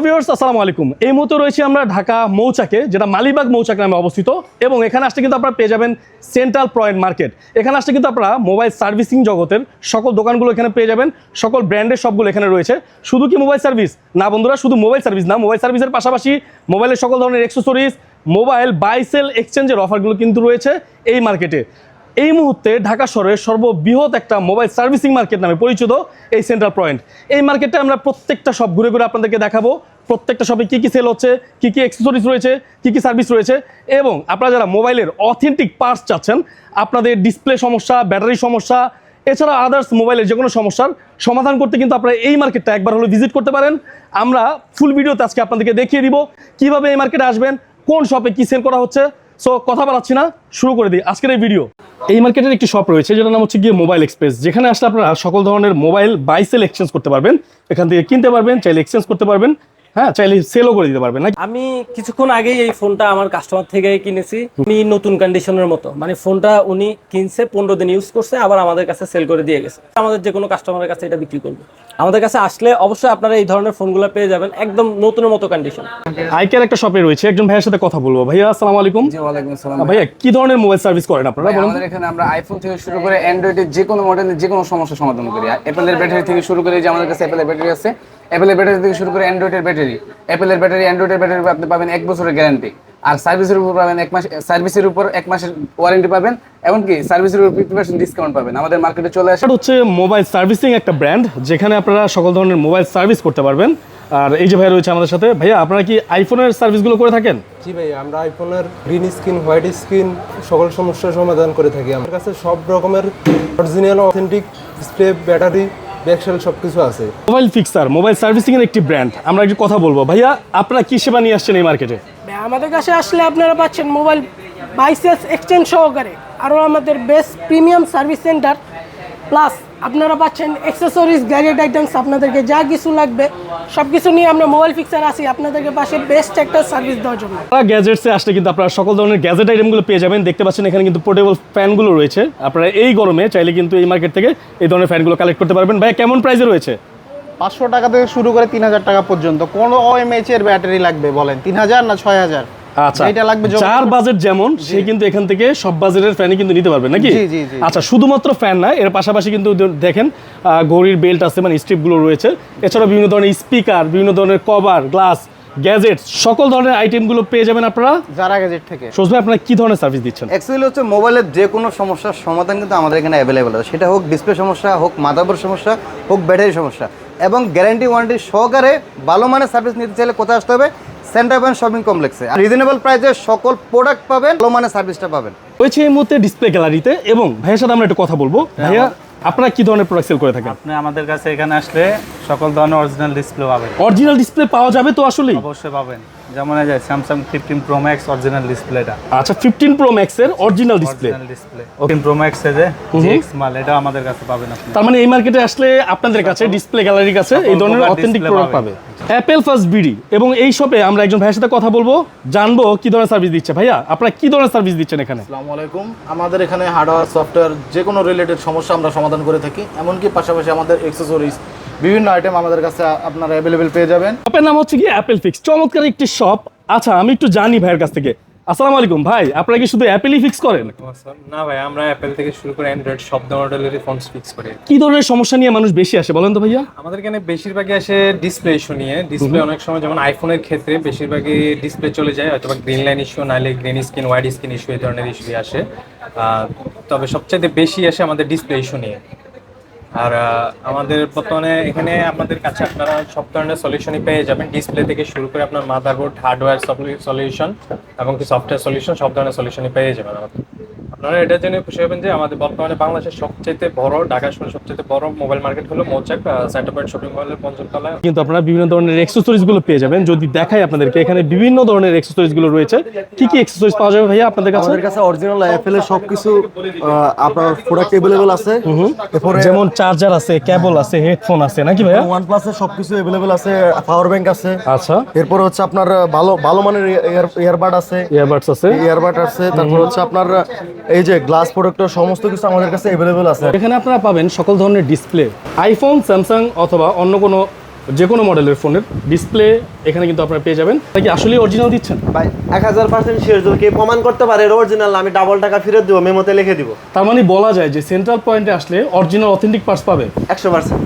Viewers আসসালামু আলাইকুম। এই মুহূর্তে রয়েছি আমরা ঢাকা মৌচাকে, যেটা মালিবাগ মৌচাক নামে অবস্থিত, এবং এখানে আসলে কিন্তু আপনারা পেয়ে যাবেন সেন্ট্রাল পয়েন্ট মার্কেট। এখানে আসলে কিন্তু আপনারা মোবাইল সার্ভিসিং জগতের সকল দোকানগুলো এখানে পেয়ে যাবেন, সকল ব্র্যান্ডের সবগুলো এখানে রয়েছে। শুধু কি মোবাইল সার্ভিস না বন্ধুরা, শুধু মোবাইল সার্ভিস না, মোবাইল সার্ভিসের পাশাপাশি মোবাইলের সকল ধরনের অ্যাক্সেসরিজ, মোবাইল বাই সেল এক্সচেঞ্জের অফারগুলো কিন্তু রয়েছে এই মার্কেটে। এই মুহূর্তে ঢাকা শহরের সর্ববৃহৎ একটা মোবাইল সার্ভিসিং মার্কেট নামে পরিচিত এই সেন্ট্রাল পয়েন্ট। এই মার্কেটে আমরা প্রত্যেকটা শপ ঘুরে ঘুরে আপনাদেরকে দেখাবো, প্রত্যেকটা শপে কী কী সেল হচ্ছে, কী কী অ্যাক্সেসরিজ রয়েছে, কী কী সার্ভিস রয়েছে, এবং আপনারা যারা মোবাইলের অথেন্টিক পার্টস চাচ্ছেন, আপনাদের ডিসপ্লে সমস্যা, ব্যাটারি সমস্যা, এছাড়া আদার্স মোবাইলের যে কোনো সমস্যার সমাধান করতে কিন্তু আপনারা এই মার্কেটটা একবার হলে ভিজিট করতে পারেন। আমরা ফুল ভিডিওতে আজকে আপনাদেরকে দেখিয়ে দিব কীভাবে এই মার্কেটে আসবেন, কোন শপে কী সেল করা হচ্ছে। সো কথা বাড়াচ্ছি না, শুরু করে দিই আজকের এই ভিডিও। এই মার্কেটের একটি শপ রয়েছে যেটার নাম হচ্ছে গিয়ে মোবাইল এক্সপ্রেস, যেখানে আসলে আপনারা সকল ধরনের মোবাইল বাই সেল এক্সচেঞ্জ করতে পারবেন। এখান থেকে কিনতে পারবেন, চাইলে এক্সচেঞ্জ করতে পারবেন, হ্যাঁ চাইলে সেলও করে দিতে পারবেন। আমি কিছুক্ষণ আগেই এই ফোনটা আমার কাস্টমার থেকে কিনেছি, উনি নতুন কন্ডিশনের মতো, মানে ফোনটা উনি কিনছে 15 দিন ইউজ করছে, আবার আমাদের কাছে সেল করে দিয়ে গেছে। আমাদের যে কোনো কাস্টমারের কাছে এটা বিক্রি করবো। আমাদের কাছে আসলে অবশ্যই আপনারা এই ধরনের ফোনগুলো পেয়ে যাবেন একদম নতুনের মতো কন্ডিশন। আইকের একটা শপে রয়েছে, একজন ভাইয়ের সাথে কথা বলবো। ভাইয়া আসসালামু আলাইকুম। জি ওয়ালাইকুম আসসালাম। ভাইয়া কি ধরনের মোবাইল সার্ভিস করেন আপনারা? আমাদের এখানে আমরা আইফোন থেকে শুরু করে অ্যান্ড্রয়েডের যে কোনো মডেলের যে কোনো সমস্যার সমাধান করি। অ্যাপেলের ব্যাটারি থেকে শুরু করে, যে আমাদের কাছে অ্যাপেলের ব্যাটারি আছে, অ্যাপেলের ব্যাটারি থেকে শুরু করে অ্যান্ড্রয়েডের ব্যাটারি, অ্যাপেলের ব্যাটারি অ্যান্ড্রয়েডের ব্যাটারি আপনি পাবেন 1 বছরের গ্যারান্টি, আর সার্ভিসের উপর পাবেন 1 মাস, সার্ভিসের উপর 1 মাসের ওয়ারেন্টি পাবেন, এমনকি সার্ভিসের উপর 50% ডিসকাউন্ট পাবেন। আমাদের মার্কেটে চলে আসে। এটা হচ্ছে মোবাইল সার্ভিসিং একটা ব্র্যান্ড, যেখানে আপনারা সকল ধরনের মোবাইল সার্ভিস করতে পারবেন। আর এই যে ভাই রয়েছে আমাদের সাথে। ভাইয়া আপনারা কি আইফোনের সার্ভিসগুলো করে থাকেন? জি ভাই, আমরা আইফোনের গ্রিন স্ক্রিন, হোয়াইট স্ক্রিন সকল সমস্যার সমাধান করে থাকি। আমার কাছে সব রকমের original authentic display, battery, back shell সবকিছু আছে। মোবাইল ফিক্সার, মোবাইল সার্ভিসিং এর একটি ব্র্যান্ড। আমরা একটু কথা বলবো। ভাইয়া আপনারা কি সেবা নিয়ে আসছেন এই মার্কেটে? আমাদের কাছে আসলে আপনারা পাচ্ছেন মোবাইল বাই সেলস এক্সচেঞ্জ সহকারে, আরও আমাদের best premium service centre, plus আপনারা পাচ্ছেন অ্যাক্সেসরিজ, গ্যাজেট আইটেমস, আপনাদেরকে যা কিছু লাগবে সব কিছু নিয়ে আমরা মোবাইল ফিক্সার আসি আপনাদেরকে পাশে বেস্ট একটা সার্ভিস দেওয়ার জন্য। গ্যাজেটসে আসলে কিন্তু আপনারা সকল ধরনের গ্যাজেট আইটেমগুলো পেয়ে যাবেন। দেখতে পাচ্ছেন এখানে কিন্তু পোর্টেবল ফ্যানগুলো রয়েছে। আপনারা এই গরমে চাইলে কিন্তু এই মার্কেট থেকে এই ধরনের ফ্যানগুলো কালেক্ট করতে পারবেন। ভাই কেমন প্রাইসে রয়েছে? 500 টাকা থেকে শুরু করে 3000 টাকা পর্যন্ত। কোন ওএমএইচ এর ব্যাটারি লাগবে বলেন? 3000 না 6000? আচ্ছা, এটা লাগবে যার বাজেট যেমন সে কিন্তু এখান থেকে সব বাজেটের ফ্যানই কিন্তু নিতে পারবে নাকি? জি জি জি। আচ্ছা, শুধুমাত্র ফ্যান না, এর পাশাপাশি কিন্তু দেখেন ঘড়ির বেল্ট আছে, মানে স্ট্রিপগুলো রয়েছে। এছাড়াও বিভিন্ন ধরনের স্পিকার, বিভিন্ন ধরনের কভার, গ্লাস, গ্যাজেট, সকল ধরনের আইটেমগুলো পেয়ে যাবেন আপনারা যারা গ্যাজেট থেকে। সোজ ভাই আপনারা কি ধরনের সার্ভিস দিচ্ছেন? অ্যাকচুয়ালি হচ্ছে মোবাইলের যে কোনো সমস্যার সমাধান কিন্তু আমাদের এখানে অ্যাভেলেবেল আছে। সেটা হোক ডিসপ্লে সমস্যা, হোক মাদারবোর্ড সমস্যা, হোক ব্যাটারি সমস্যা, এবং গ্যারান্টি ওয়ারেন্টি সহকারে ভালো মানের সার্ভিস নিতে চাইলে কোথায় আসতে হবে? সেন্ট্রাল পয়েন্ট শপিং কমপ্লেক্সে। আর রিজনেবল প্রাইসে সকল প্রোডাক্ট পাবেন, ভালো মানের সার্ভিসটা পাবেন। রয়েছে এই মুহূর্তে ডিসপ্লে গ্যালারিতে, এবং ভাইয়ের সাথে আমরা একটু কথা বলবো। ভাইয়া আপনারা কি ধরনের প্রোডাক্ট সেল করে থাকেন? আপনি আমাদের কাছে এখানে আসলে সকল ধরনের অরিজিনাল ডিসপ্লে পাবেন। অরিজিনাল ডিসপ্লে পাওয়া যাবে তো? আসলে অবশ্যই পাবেন। যেমন এই যে স্যামসাং 15 প্রো ম্যাক্স অরিজিনাল ডিসপ্লেটা। আচ্ছা, 15 প্রো ম্যাক্স এর অরিজিনাল ডিসপ্লে। 15 প্রো ম্যাক্স এর যে জিএক্স মাল, এটা আমাদের কাছে পাবেন আপনি। তার মানে এই মার্কেটে আসলে আপনাদের কাছে ডিসপ্লে গ্যালারির কাছে এই ধরনের অথেন্টিক প্রোডাক্ট পাবে। অ্যাপেল ফার্স্ট বিডি, এবং এই শপে আমরা একজন ভাইয়ের সাথে কথা বলবো, জানবো কি ধরনের সার্ভিস দিচ্ছে। ভাইয়া আপনারা কি ধরনের সার্ভিস দিচ্ছেন এখানে? আসসালামু আলাইকুম। আমাদের এখানে হার্ডওয়্যার, সফটওয়্যার যে কোনো রিলেটেড সমস্যা আমরা সমাধান করে থাকি। এমনকি পাশাপাশি আমাদের অ্যাক্সেসরিজ, বিভিন্ন আইটেম আমাদের কাছে আপনারা অ্যাভেলেবেল পেয়ে যাবেন। শপের নাম হচ্ছে কি অ্যাপেল ফিক্স। চমৎকার একটি শপ। আচ্ছা, আমি একটু জানি ভাইয়ের কাছ থেকে। আসসালামু আলাইকুম ভাই, আপনারা কি শুধু অ্যাপেলই ফিক্স করেন? না ভাই, আমরা অ্যাপেল থেকে শুরু করে অ্যান্ড্রয়েড সব মডেলেরই ফোন ফিক্স করি। কি ধরনের সমস্যা নিয়ে মানুষ বেশি আসে বলেন তো ভাইয়া? আমাদের এখানে বেশিরভাগই আসে ডিসপ্লে ইস্যু নিয়ে। ডিসপ্লে অনেক সময়, যেমন আইফোনের ক্ষেত্রে বেশিরভাগই ডিসপ্লে চলে যায়, হয়তো গ্রিন লাইন ইস্যু, নাহলে green screen, white screen issue, এই ধরনের ইস্যু আসে। তবে সবচেয়ে বেশি আসে আমাদের ডিসপ্লে ইস্যু নিয়ে। আর আমাদের বর্তমানে এখানে আপনাদের কাছে আপনারা সব ধরনের সলিউশনই পেয়ে যাবেন। ডিসপ্লে থেকে শুরু করে আপনার মাদারবোর্ড, হার্ডওয়্যার সলিউশন এবং কি সফটওয়্যার সলিউশন, সব ধরনের সলিউশনই পেয়ে যাবেন। আপনারা এটার জন্য খুশি হবেন যে আমাদের বর্তমানে বাংলাদেশের সবচেয়ে বড়, ঢাকা শহরের সবচেয়ে বড় মোবাইল মার্কেট হলো মৌচাক সেন্টার পয়েন্ট শপিং মলের 5ম তলায়। কিন্তু আপনারা বিভিন্ন ধরনের অ্যাক্সেসরিজ গুলো পেয়ে যাবেন। যদি দেখাই আপনাদেরকে, এখানে বিভিন্ন ধরনের অ্যাক্সেসরিজ গুলো রয়েছে। কি কি অ্যাক্সেসরিজ পাওয়া যাবে ভাইয়া আপনাদের কাছে? আমাদের কাছে অরিজিনাল অ্যাপেল এর সবকিছু আপনার প্রোডাক্ট अवेलेबल আছে। এরপরে যেমন চার্জার আছে, কেবল আছে, হেডফোন আছে নাকি ভাইয়া? OnePlus এর সবকিছু अवेलेबल আছে, পাওয়ার ব্যাংক আছে। আচ্ছা, এরপর হচ্ছে আপনার ভালো মানের ইয়ারবাড আছে, ইয়ারবাডস আছে, ইয়ারবাড আছে। তারপর হচ্ছে আপনার এই যে গ্লাস প্রোডাক্ট, সমস্ত কিছু আমাদের কাছে अवेलेबल আছে। এখানে আপনারা পাবেন সকল ধরনের ডিসপ্লে, আইফোন, স্যামসাং অথবা অন্য কোনো যে কোনো মডেলের ফোনের ডিসপ্লে এখানে কিন্তু আপনারা পেয়ে যাবেন। এটা কি আসলে অরিজিনাল দিচ্ছেন? ভাই 1000% শিওর, যদি কেউ প্রমাণ করতে পারে অরিজিনাল, আমি ডাবল টাকা ফেরত দিব, মেমোতে লিখে দিব। তার মানে বলা যায় যে সেন্ট্রাল পয়েন্টে আসলে অরিজিনাল অথেন্টিক পার্টস পাবে 100%।